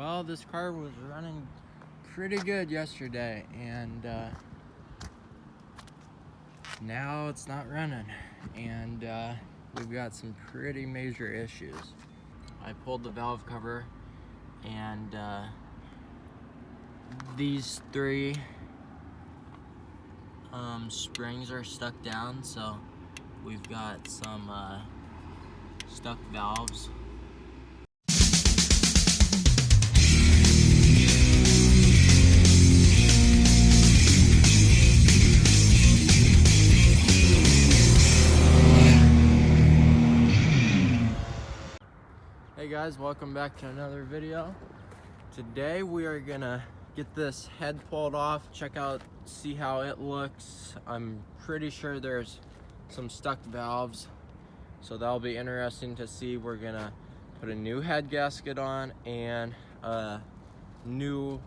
Well, this car was running pretty good yesterday, and now it's not running, and we've got some pretty major issues. I pulled the valve cover, and these three springs are stuck down, so we've got some stuck valves. Hey guys, welcome back to another video. Today we are gonna get this head pulled off, see how it looks. I'm pretty sure there's some stuck valves, so that'll be interesting to see. We're gonna put a new head gasket on and a newer,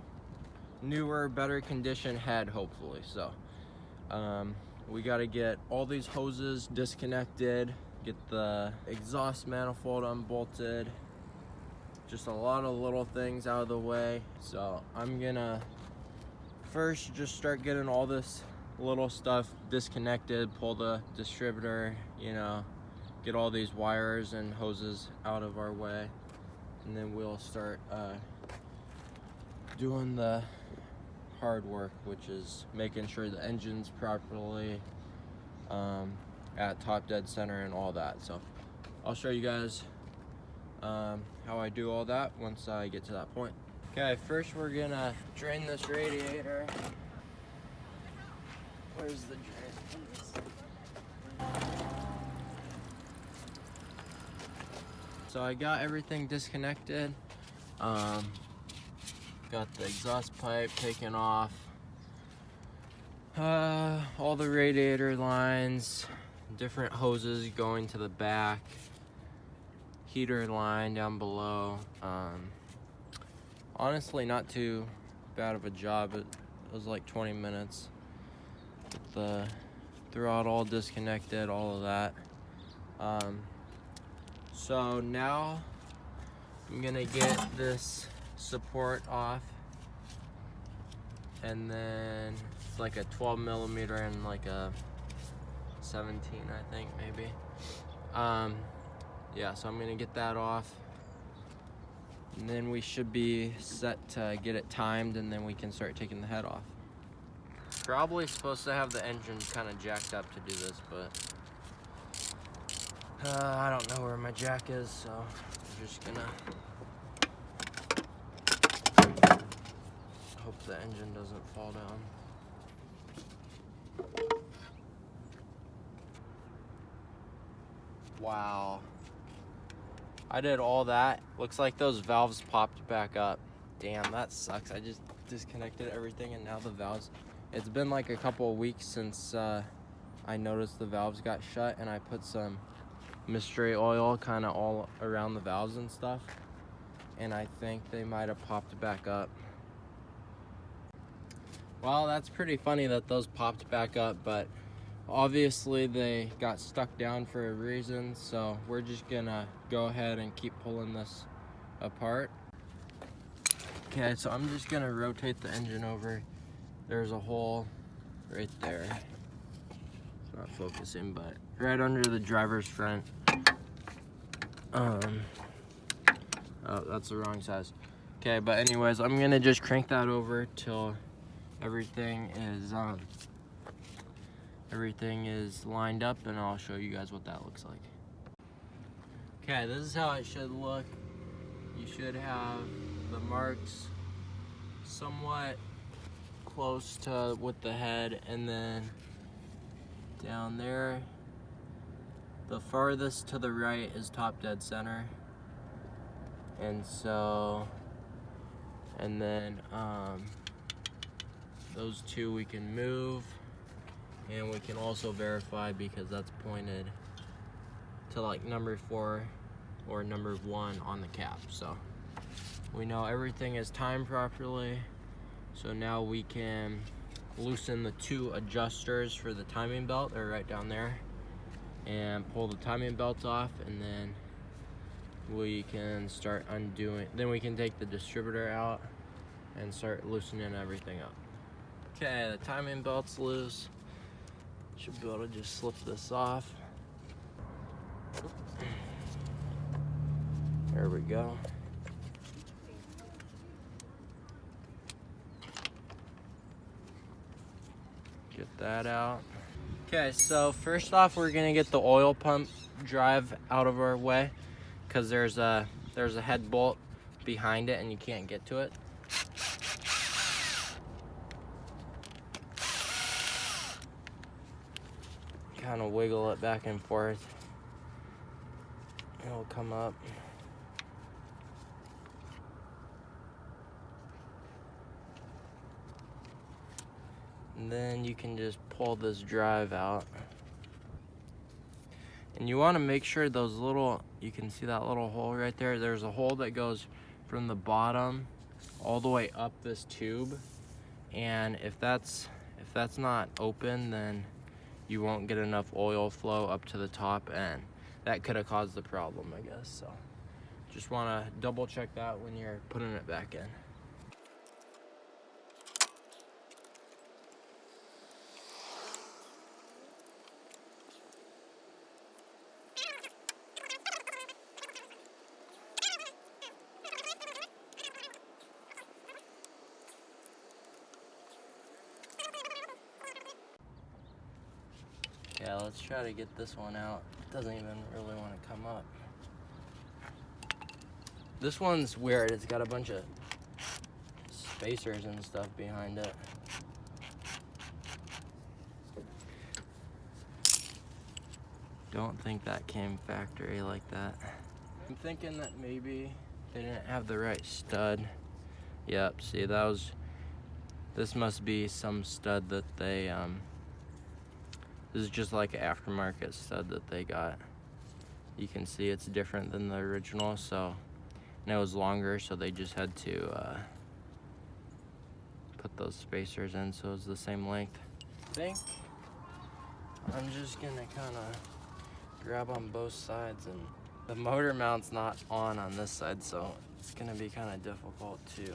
better condition head, hopefully. So we got to get all these hoses disconnected, get the exhaust manifold unbolted, just a lot of little things out of the way. So I'm gonna first just start getting all this little stuff disconnected, pull the distributor, get all these wires and hoses out of our way, and then we'll start doing the hard work, which is making sure the engine's properly at top dead center and all that. So I'll show you guys how I do all that once I get to that point. Okay, first we're gonna drain this radiator. Where's the drain? So I got everything disconnected. Got the exhaust pipe taken off. All the radiator lines, different hoses going to the back, heater line down below. Honestly, not too bad of a job. It was like 20 minutes. With the throttle disconnected, all of that. So now I'm gonna get this support off, and then it's like a 12 millimeter and like a 17, I think, maybe. Yeah, so I'm gonna get that off, and then we should be set to get it timed, and then we can start taking the head off. Probably supposed to have the engine kind of jacked up to do this, but I don't know where my jack is, so I'm just gonna hope the engine doesn't fall down. Wow. I did all that. Looks like those valves popped back up. Damn, that sucks. I just disconnected everything and now the valves. It's been like a couple of weeks since I noticed the valves got shut, and I put some mystery oil kind of all around the valves and stuff, and I think they might have popped back up. Well, that's pretty funny that those popped back up, but obviously they got stuck down for a reason, so we're just gonna go ahead and keep pulling this apart. Okay, so I'm just gonna rotate the engine over. There's a hole right there. It's not focusing, but right under the driver's front. Oh, that's the wrong size. Okay, but anyways, I'm gonna just crank that over till everything is lined up, and I'll show you guys what that looks like. Okay, this is how it should look. You should have the marks somewhat close to with the head, and then down there, the farthest to the right is top dead center, and then those two we can move, and we can also verify because that's pointed to like number 4 or number 1 on the cap. So we know everything is timed properly. So now we can loosen the 2 adjusters for the timing belt. They're right down there, and pull the timing belts off, and then we can start undoing, then we can take the distributor out and start loosening everything up. Okay, the timing belt's loose. Should be able to just slip this off. There we go. Get that out. Okay, so first off, we're gonna get the oil pump drive out of our way because there's a head bolt behind it and you can't get to it. Kind of wiggle it back and forth. It'll come up. And then you can just pull this drive out. And you want to make sure those little, you can see that little hole right there. There's a hole that goes from the bottom all the way up this tube. And if that's not open, then you won't get enough oil flow up to the top, and that could have caused the problem, I guess. So just want to double check that when you're putting it back in. Yeah, let's try to get this one out. It doesn't even really want to come up. This one's weird. It's got a bunch of spacers and stuff behind it. Don't think that came factory like that. I'm thinking that maybe they didn't have the right stud. Yep, see, this must be some stud that they, this is just like an aftermarket stud that they got. You can see it's different than the original, so, and it was longer, so they just had to put those spacers in so it was the same length. I think I'm just gonna kind of grab on both sides, and the motor mount's not on this side, so it's gonna be kind of difficult to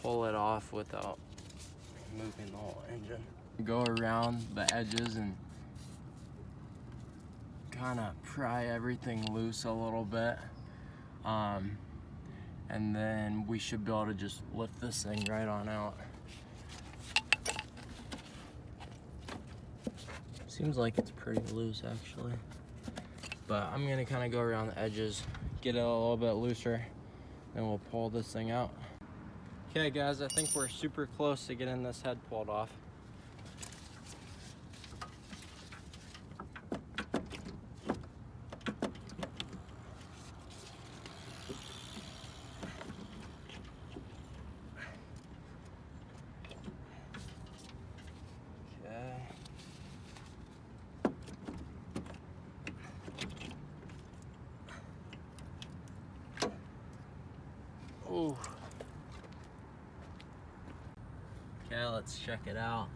pull it off without moving the whole engine. Go around the edges and kind of pry everything loose a little bit, and then we should be able to just lift this thing right on out. Seems like it's pretty loose actually, but I'm gonna kind of go around the edges, get it a little bit looser, and we'll pull this thing out. Okay guys, I think we're super close to getting this head pulled off. Ooh. Okay, let's check it out.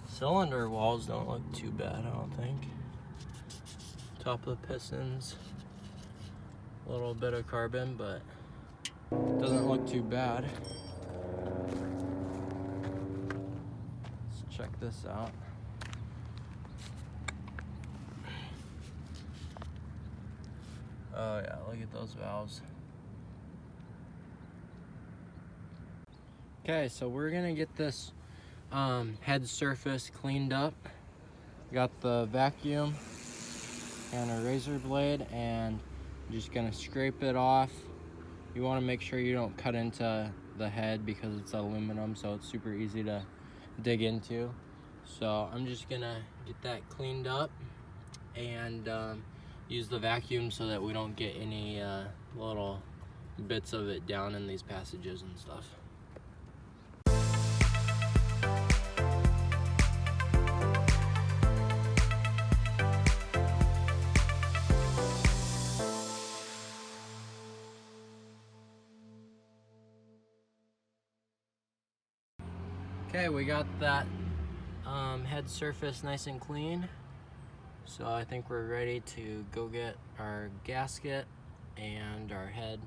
Cylinder walls don't look too bad, I don't think. Top of the pistons, a little bit of carbon, but doesn't look too bad. Let's check this out. Oh yeah, look at those valves. Okay, so we're gonna get this head surface cleaned up. Got the vacuum and a razor blade, and I'm just gonna scrape it off. You want to make sure you don't cut into the head because it's aluminum, so it's super easy to dig into. So I'm just gonna get that cleaned up and use the vacuum so that we don't get any little bits of it down in these passages and stuff. Okay, we got that head surface nice and clean. So I think we're ready to go get our gasket and our head,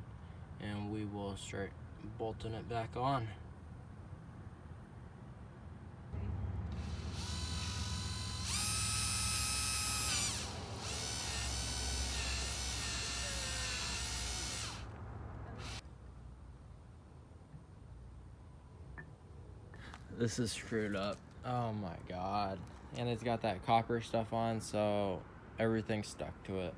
and we will start bolting it back on. This is screwed up. Oh my god. And it's got that copper stuff on, so everything's stuck to it.